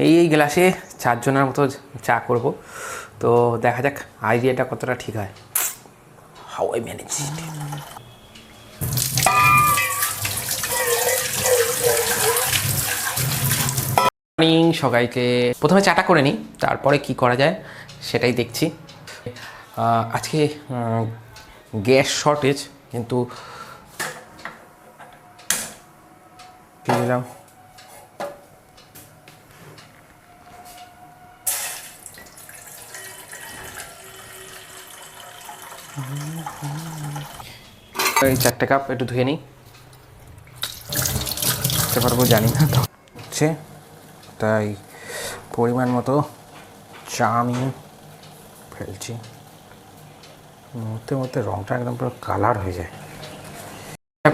এই গ্লাসে 4 জনের মতো চা করব, তো দেখা যাক আইডিয়াটা কতটা ঠিক হয়। How I manage it. Morning সবাইকে। প্রথমে চাটা করে নিই, তারপরে কি করা যায় সেটাই দেখছি। আজকে গ্যাস শর্টেজ, কিন্তু দিলাম এই 4টে কাপ একটু ধুয়ে নিই, বুঝতে পারবো জানি না তো হচ্ছে, তাই পরিমাণ মতো চা আমি ফেলছি। মধ্যে মধ্যে রঙটা একদম পুরো কালার হয়ে যায়।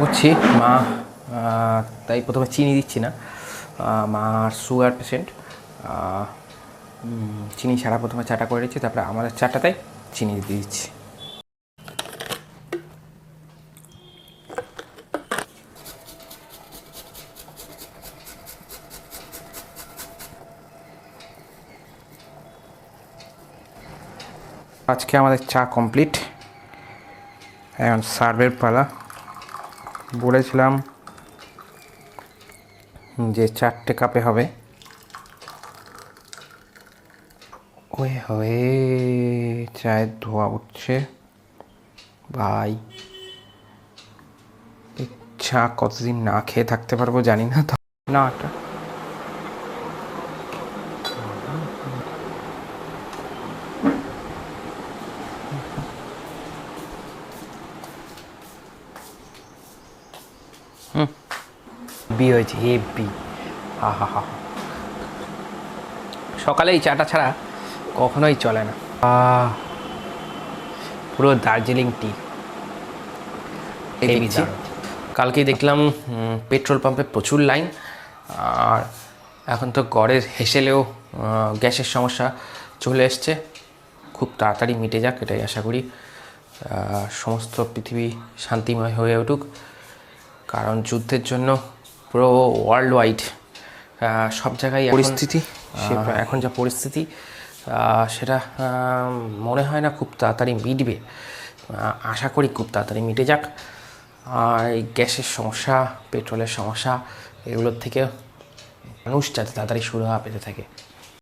করছি মা, তাই প্রথমে চিনি দিচ্ছি না। মা সুগার পেশেন্ট, চিনি ছাড়া প্রথমে চাটা করে দিচ্ছি, তারপরে আমাদের চাটাতে চিনি দিয়ে দিচ্ছি। আজকে আমাদের চা কমপ্লিট, এখন সার্ভের পালা। বলেছিলাম যে 4টে কাপে হবে। ওয়ে হয়ে চায়ের ধোয়া উঠছে ভাই। চা কতদিন না খেয়ে থাকতে পারবো জানি না তো। না এটা বি হয়েছে, হেভি। হা হা হা। সকালে এই চাটা ছাড়া কখনোই চলে না। পুরো দার্জিলিং টি দিচ্ছি। কালকেই দেখলাম পেট্রোল পাম্পে প্রচুর লাইন, আর এখন তো গড়ের হেসেলেও গ্যাসের সমস্যা চলে এসছে। খুব তাড়াতাড়ি মিটে যাক, এটাই আশা করি। সমস্ত পৃথিবী শান্তিময় হয়ে উঠুক, কারণ যুদ্ধের জন্য পুরো ওয়ার্ল্ড ওয়াইড সব জায়গায় পরিস্থিতি, এখন যা পরিস্থিতি সেটা মনে হয় না খুব তাড়াতাড়ি মিটবে। আশা করি খুব তাড়াতাড়ি মিটে যাক। আর এই গ্যাসের সমস্যা, পেট্রোলের সমস্যা, এগুলোর থেকে মানুষ যাতে তাড়াতাড়ি সুরাহা পেতে থাকে।